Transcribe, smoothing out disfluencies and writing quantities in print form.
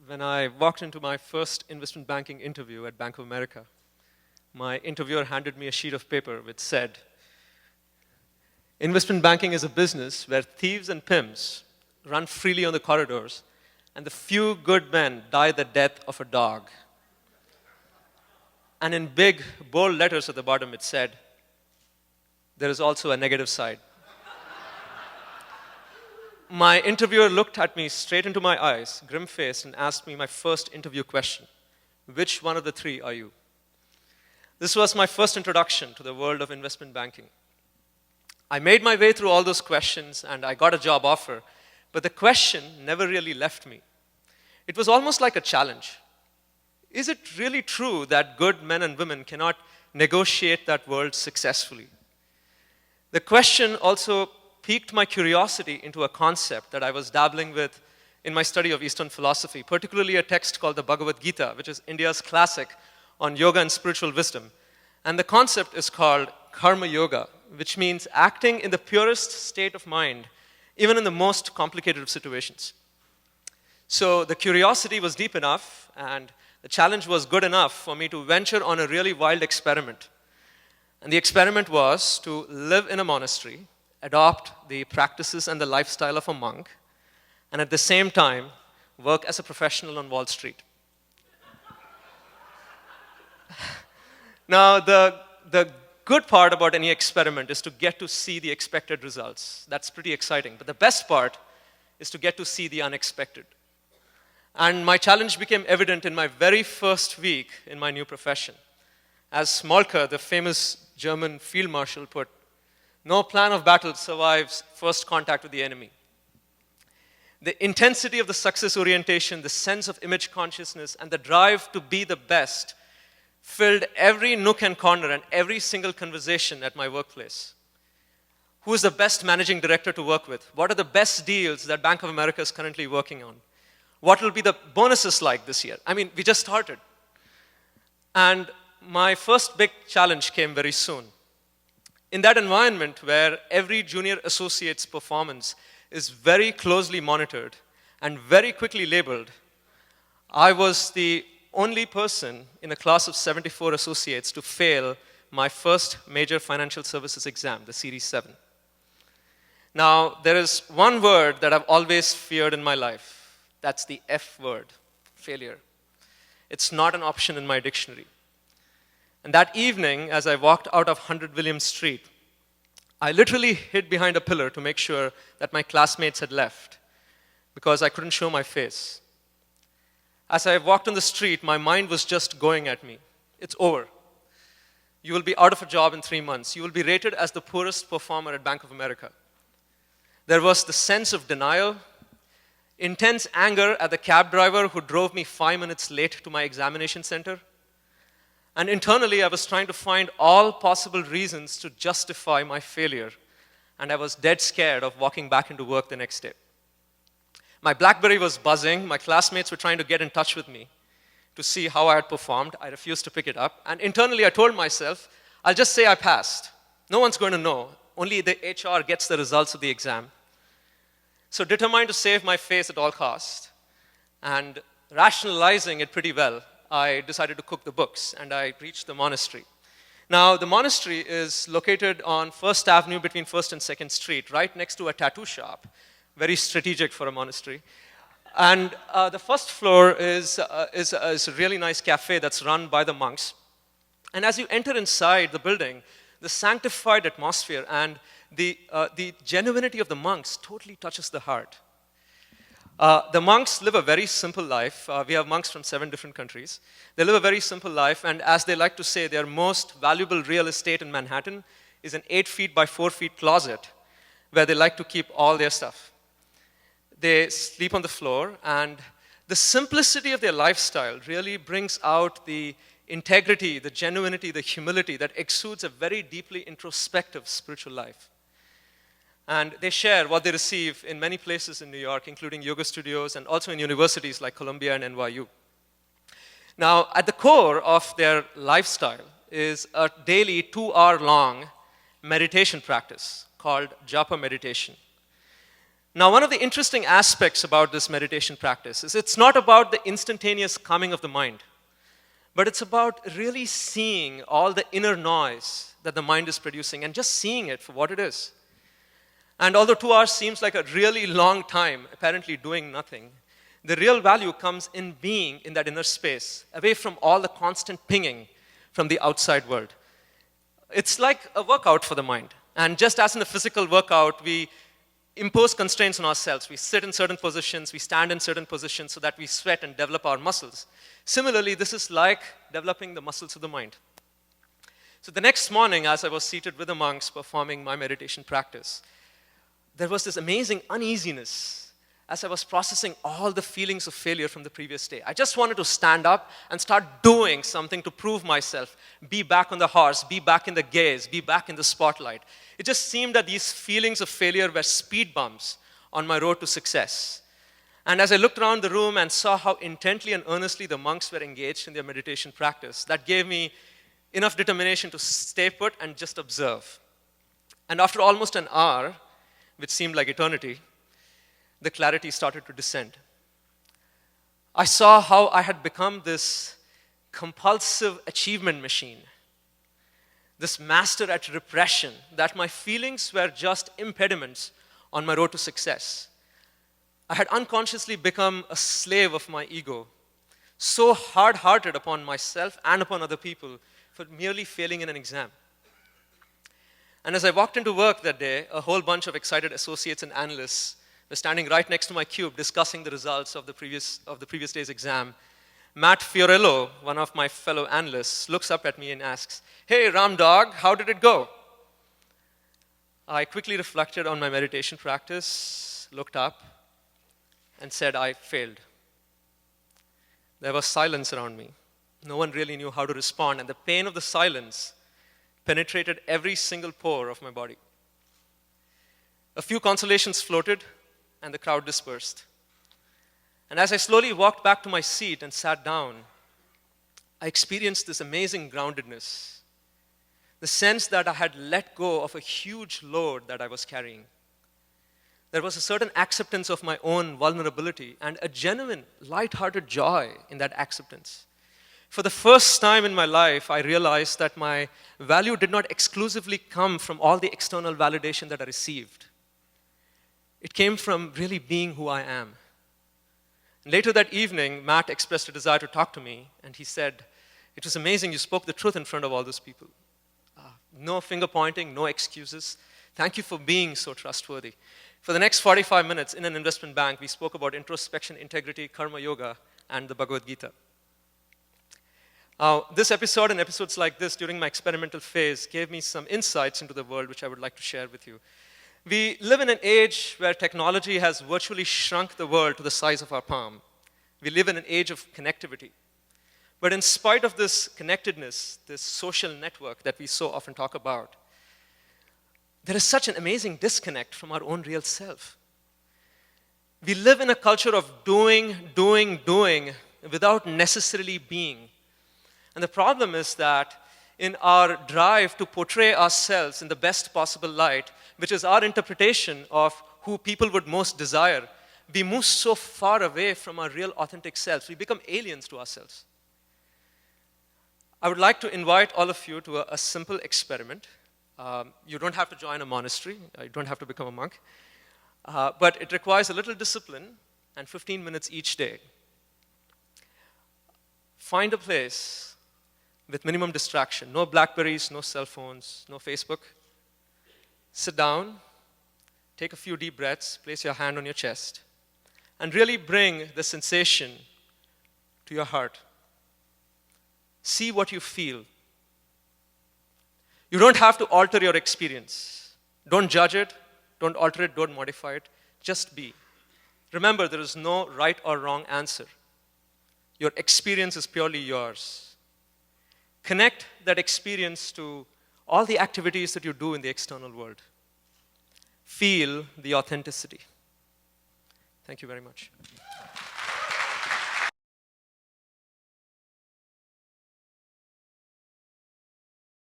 when I walked into my first investment banking interview at Bank of America, my interviewer handed me a sheet of paper which said, "Investment banking is a business where thieves and pimps run freely on the corridors, and the few good men die the death of a dog." And in big, bold letters at the bottom, it said, "There is also a negative side." My interviewer looked at me straight into my eyes, grim-faced, and asked me my first interview question: "Which one of the three are you?" This was my first introduction to the world of investment banking. I made my way through all those questions, and I got a job offer, but the question never really left me. It was almost like a challenge. Is it really true that good men and women cannot negotiate that world successfully? The question also piqued my curiosity into a concept that I was dabbling with in my study of Eastern philosophy, particularly a text called the Bhagavad Gita, which is India's classic on yoga and spiritual wisdom. And the concept is called karma yoga, which means acting in the purest state of mind, even in the most complicated of situations. So the curiosity was deep enough, and the challenge was good enough for me to venture on a really wild experiment. And the experiment was to live in a monastery, adopt the practices and the lifestyle of a monk, and at the same time, work as a professional on Wall Street. Now, the good part about any experiment is to get to see the expected results. That's pretty exciting. But the best part is to get to see the unexpected. And my challenge became evident in my very first week in my new profession. As Smolker, the famous German field marshal, put, "No plan of battle survives first contact with the enemy." The intensity of the success orientation, the sense of image consciousness, and the drive to be the best filled every nook and corner and every single conversation at my workplace. Who is the best managing director to work with? What are the best deals that Bank of America is currently working on? What will be the bonuses like this year? I mean, we just started. And my first big challenge came very soon. In that environment where every junior associate's performance is very closely monitored and very quickly labeled, I was the only person in a class of 74 associates to fail my first major financial services exam, the Series 7. Now, there is one word that I've always feared in my life. That's the F word, failure. It's not an option in my dictionary. And that evening, as I walked out of 100 William Street, I literally hid behind a pillar to make sure that my classmates had left because I couldn't show my face. As I walked on the street, my mind was just going at me. It's over. You will be out of a job in 3 months. You will be rated as the poorest performer at Bank of America. There was the sense of denial, intense anger at the cab driver who drove me 5 minutes late to my examination center. And internally, I was trying to find all possible reasons to justify my failure. And I was dead scared of walking back into work the next day. My BlackBerry was buzzing. My classmates were trying to get in touch with me to see how I had performed. I refused to pick it up. And internally, I told myself, I'll just say I passed. No one's going to know. Only the HR gets the results of the exam. So determined to save my face at all costs, and rationalizing it pretty well, I decided to cook the books, and I reached the monastery. Now, the monastery is located on 1st Avenue between 1st and 2nd Street, right next to a tattoo shop. Very strategic for a monastery. And the first floor is a really nice cafe that's run by the monks. And as you enter inside the building, the sanctified atmosphere and the genuinity of the monks totally touches the heart. The monks live a very simple life. We have monks from 7 different countries. They live a very simple life, and as they like to say, their most valuable real estate in Manhattan is an 8 feet by 4 feet closet where they like to keep all their stuff. They sleep on the floor, and the simplicity of their lifestyle really brings out the integrity, the genuinity, the humility that exudes a very deeply introspective spiritual life. And they share what they receive in many places in New York, including yoga studios and also in universities like Columbia and NYU. Now, at the core of their lifestyle is a daily 2-hour-long meditation practice called japa meditation. Now, one of the interesting aspects about this meditation practice is it's not about the instantaneous calming of the mind, but it's about really seeing all the inner noise that the mind is producing and just seeing it for what it is. And although 2 hours seems like a really long time, apparently doing nothing, the real value comes in being in that inner space, away from all the constant pinging from the outside world. It's like a workout for the mind. And just as in a physical workout, we impose constraints on ourselves. We sit in certain positions, we stand in certain positions so that we sweat and develop our muscles. Similarly, this is like developing the muscles of the mind. So the next morning, as I was seated with the monks performing my meditation practice, there was this amazing uneasiness as I was processing all the feelings of failure from the previous day. I just wanted to stand up and start doing something to prove myself, be back on the horse, be back in the gaze, be back in the spotlight. It just seemed that these feelings of failure were speed bumps on my road to success. And as I looked around the room and saw how intently and earnestly the monks were engaged in their meditation practice, that gave me enough determination to stay put and just observe. And after almost an hour, which seemed like eternity, the clarity started to descend. I saw how I had become this compulsive achievement machine, this master at repression, that my feelings were just impediments on my road to success. I had unconsciously become a slave of my ego, so hard-hearted upon myself and upon other people for merely failing in an exam. And as I walked into work that day, a whole bunch of excited associates and analysts were standing right next to my cube discussing the results of the previous day's exam. Matt Fiorello, one of my fellow analysts, looks up at me and asks, "Hey, Ram Dog, how did it go?" I quickly reflected on my meditation practice, looked up, and said I failed. There was silence around me. No one really knew how to respond, and the pain of the silence penetrated every single pore of my body. A few consolations floated, and the crowd dispersed. And as I slowly walked back to my seat and sat down, I experienced this amazing groundedness, the sense that I had let go of a huge load that I was carrying. There was a certain acceptance of my own vulnerability and a genuine, light-hearted joy in that acceptance. For the first time in my life, I realized that my value did not exclusively come from all the external validation that I received. It came from really being who I am. And later that evening, Matt expressed a desire to talk to me, and he said, "It was amazing, you spoke the truth in front of all those people. No finger pointing, no excuses. Thank you for being so trustworthy." For the next 45 minutes in an investment bank, we spoke about introspection, integrity, karma yoga, and the Bhagavad Gita. This episode and episodes like this during my experimental phase gave me some insights into the world which I would like to share with you. We live in an age where technology has virtually shrunk the world to the size of our palm. We live in an age of connectivity. But in spite of this connectedness, this social network that we so often talk about, there is such an amazing disconnect from our own real self. We live in a culture of doing without necessarily being. And the problem is that in our drive to portray ourselves in the best possible light, which is our interpretation of who people would most desire, we move so far away from our real authentic selves. We become aliens to ourselves. I would like to invite all of you to a simple experiment. You don't have to join a monastery. You don't have to become a monk. But it requires a little discipline and 15 minutes each day. Find a place with minimum distraction. No Blackberries, no cell phones, no Facebook. Sit down, take a few deep breaths, place your hand on your chest, and really bring the sensation to your heart. See what you feel. You don't have to alter your experience. Don't judge it, don't alter it, don't modify it. Just be. Remember, there is no right or wrong answer. Your experience is purely yours. Connect that experience to all the activities that you do in the external world. Feel the authenticity. Thank you very much.